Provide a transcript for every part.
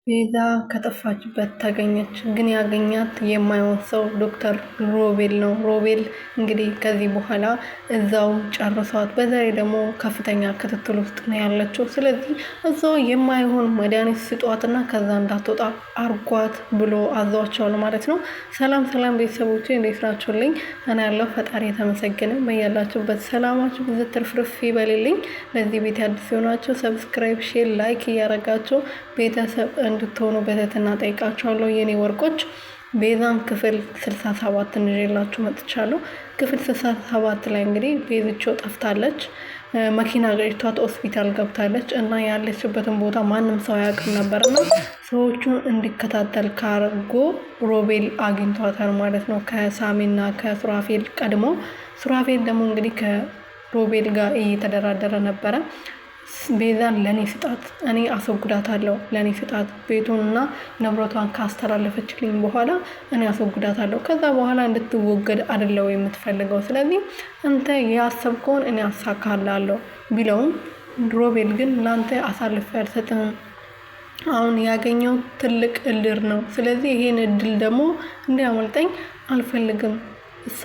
ቤዛ ከጠፋችበት ተገኘች። ግን ያገኛት የማይሆን ሰው ዶክተር ሮቤል ነው። ሮቤል እንግዲህ ከዚህ በኋላ እዛው ጨርሷት፣ በዛሬ ደግሞ ከፍተኛ ክትትል ውስጥ ነው ያለችው። ስለዚህ እዛው የማይሆን መድኃኒት ስጧትና ከዛ እንዳትወጣ አርጓት ብሎ አዟቸዋል ማለት ነው። ሰላም ሰላም ቤተሰቦች እንዴት ናችሁልኝ? እኔ ያለው ፈጣሪ የተመሰገነ በያላችሁበት ሰላማችሁ ብዙ ትርፍርፍ ይበልልኝ። ለዚህ ቤት አዲስ የሆናችሁ ሰብስክራይብ፣ ሼር፣ ላይክ እያረጋችሁ ቤተሰብ እንድትሆኑ በትህትና ጠይቃችኋለሁ የኔ ወርቆች። ቤዛን ክፍል 67 ይዤላችሁ መጥቻለሁ። ክፍል 67 ላይ እንግዲህ ቤዝቾ ጠፍታለች። መኪና ገጭቷት ሆስፒታል ገብታለች እና ያለችበትን ቦታ ማንም ሰው አያውቅም ነበርና ሰዎቹን እንዲከታተል ካርጎ ሮቤል አግኝቷታል ማለት ነው። ከሳሚና ከሱራፌል ቀድሞ። ሱራፌል ደግሞ እንግዲህ ከሮቤል ጋር እየተደራደረ ነበረ። ቤዛን ለኔ ስጣት፣ እኔ አስወግዳታለሁ፣ ለኔ ስጣት፣ ቤቱንና ንብረቷን ካስተላለፈችልኝ በኋላ እኔ አስወግዳታለሁ። ከዛ በኋላ እንድትወገድ አይደለው የምትፈልገው። ስለዚህ አንተ ያሰብከውን እኔ አሳካላለሁ ቢለውም ሮቤል ግን ላንተ አሳልፌ አልሰጥም፣ አሁን ያገኘው ትልቅ እድል ነው። ስለዚህ ይሄን እድል ደግሞ እንዲያመልጠኝ አልፈልግም። እሷ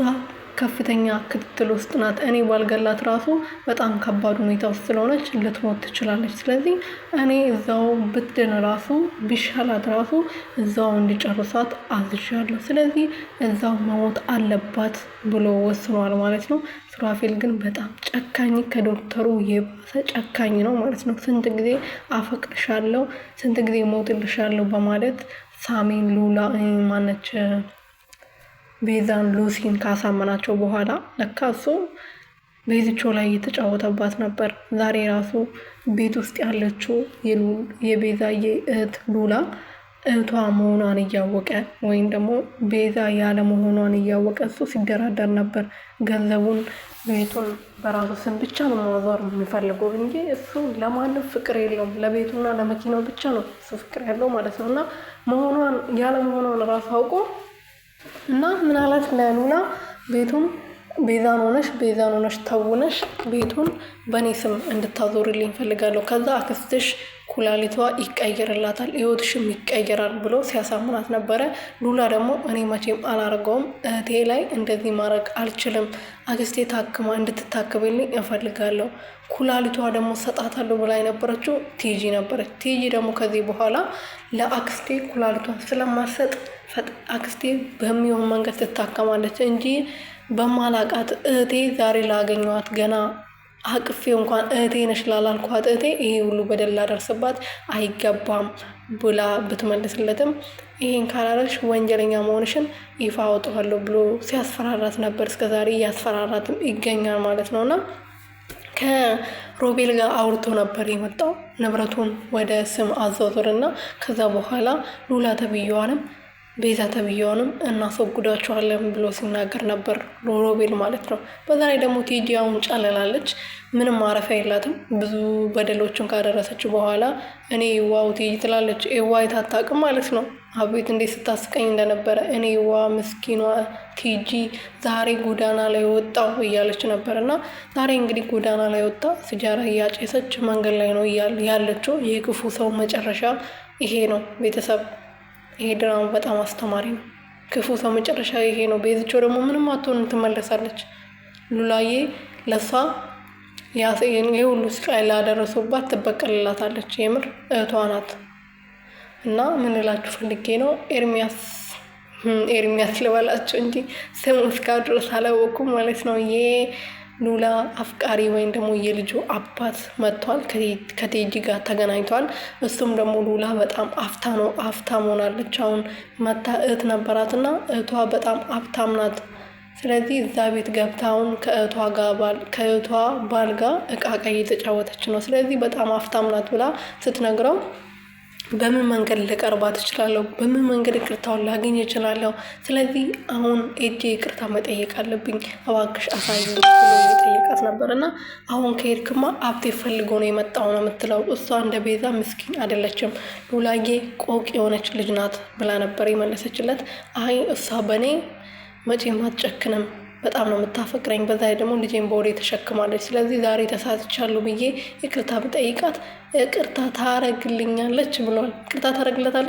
ከፍተኛ ክትትል ውስጥ ናት። እኔ ባልገላት ራሱ በጣም ከባድ ሁኔታ ውስጥ ስለሆነች ልትሞት ትችላለች። ስለዚህ እኔ እዛው ብትድን ራሱ ቢሻላት ራሱ እዛው እንዲጨርሷት አዝዣለሁ። ስለዚህ እዛው መሞት አለባት ብሎ ወስኗል ማለት ነው። ሱራፌል ግን በጣም ጨካኝ፣ ከዶክተሩ የባሰ ጨካኝ ነው ማለት ነው። ስንት ጊዜ አፈቅርሻለሁ፣ ስንት ጊዜ ሞትልሻለሁ በማለት ሳሚን፣ ሉላ ማነች ቤዛን፣ ሉሲን ካሳመናቸው በኋላ ለካ እሱ ቤዝቾ ላይ እየተጫወተባት ነበር። ዛሬ ራሱ ቤት ውስጥ ያለችው የቤዛዬ እህት ሉላ እህቷ መሆኗን እያወቀ ወይም ደግሞ ቤዛ ያለ መሆኗን እያወቀ እሱ ሲደራደር ነበር። ገንዘቡን፣ ቤቱን በራሱ ስም ብቻ ነው ማዞር የሚፈልገው እንጂ እሱ ለማንም ፍቅር የለውም። ለቤቱና ለመኪናው ብቻ ነው እሱ ፍቅር ያለው ማለት ነው። እና መሆኗን ያለ መሆኗን ራሱ አውቆ እና ምን አላት ለሉላ፣ ቤቱን ቤዛን ሆነሽ ተውነሽ ቤቱን በእኔ ስም እንድታዞርልኝ ፈልጋለሁ። ከዛ አክስትሽ ኩላሊቷ ይቀየርላታል፣ ህይወትሽም ይቀየራል ብሎ ሲያሳምናት ነበረ። ሉላ ደግሞ እኔ መቼም አላረገውም፣ እህቴ ላይ እንደዚህ ማድረግ አልችልም፣ አክስቴ ታክማ እንድትታከብልኝ እፈልጋለሁ። ኩላሊቷ ደግሞ ሰጣታለሁ ብላ የነበረችው ቲጂ ነበረች። ቲጂ ደግሞ ከዚህ በኋላ ለአክስቴ ኩላሊቷን ስለማሰጥ አክስቴ በሚሆን መንገድ ትታከማለች እንጂ በማላቃት እህቴ ዛሬ ላገኘዋት ገና አቅፌ እንኳን እህቴ ነሽ ላላልኳት እህቴ ይሄ ሁሉ በደል ላደርስባት አይገባም ብላ ብትመልስለትም ይሄን ካላረሽ ወንጀለኛ መሆንሽን ይፋ አወጣዋለሁ ብሎ ሲያስፈራራት ነበር። እስከዛሬ እያስፈራራትም ይገኛል ማለት ነውና ከሮቤል ጋር አውርቶ ነበር የመጣው ንብረቱን ወደ ስም አዟዟርና ከዛ በኋላ ሉላ ተብዬዋንም ቤዛ ተብዬዋንም እናስወግዳቸዋለን ብሎ ሲናገር ነበር ሮቤል ማለት ነው። በዛ ላይ ደግሞ ቲጂ አሁን ጨለላለች፣ ምንም ማረፊያ የላትም። ብዙ በደሎችን ካደረሰች በኋላ እኔ ዋው ቲጂ ትላለች። ዋ የታታቅም ማለት ነው። አቤት እንዴት ስታስቀኝ እንደነበረ እኔ ዋ ምስኪኗ ቲጂ ዛሬ ጎዳና ላይ ወጣው እያለች ነበር። እና ዛሬ እንግዲህ ጎዳና ላይ ወጣ ሲጃራ እያጨሰች መንገድ ላይ ነው ያለችው። የክፉ ሰው መጨረሻ ይሄ ነው ቤተሰብ። ይሄ ድራማ በጣም አስተማሪ ነው። ክፉ ሰው መጨረሻ ይሄ ነው። ቤዝቾ ደግሞ ምንም አትሆንም፣ ትመለሳለች። ሉላዬ ለሷ የሁሉ ስቃይ ላደረሱባት ትበቀልላታለች። የምር እህቷ ናት። እና ምን ልላችሁ ፈልጌ ነው ኤርሚያስ ልበላችሁ እንጂ ስሙ እስካሁን ድረስ አላወኩም ማለት ነው። ሉላ አፍቃሪ ወይም ደግሞ የልጁ አባት መጥቷል። ከቴጂ ጋር ተገናኝቷል። እሱም ደግሞ ሉላ በጣም አፍታም ሆናለች። አሁን መታ እህት ነበራትና እህቷ በጣም አፍታም ናት። ስለዚህ እዛ ቤት ገብታውን ከእህቷ ባል ጋር እቃቃ እየተጫወተች ነው። ስለዚህ በጣም አፍታም ናት ብላ ስትነግረው በምን መንገድ ልቀርባት እችላለሁ? በምን መንገድ ይቅርታውን ላገኝ እችላለሁ? ስለዚህ አሁን ኤጄ ይቅርታ መጠየቅ አለብኝ፣ እባክሽ አሳይ ብሎ እየጠየቃት ነበር። እና አሁን ከሄድክማ ሀብቴ ፈልጎ ነው የመጣው ነው የምትለው። እሷ እንደ ቤዛ ምስኪን አይደለችም፣ ሉላዬ ቆቅ የሆነች ልጅ ናት ብላ ነበር የመለሰችለት። አይ እሷ በእኔ መቼም አትጨክንም፣ በጣም ነው የምታፈቅረኝ። በዛ ላይ ደግሞ ልጄን በወዴ ተሸክማለች። ስለዚህ ዛሬ ተሳስቻለሁ ብዬ ይቅርታ ብጠይቃት ይቅርታ ታረግልኛለች ብሏል። ይቅርታ ታረግለታለች።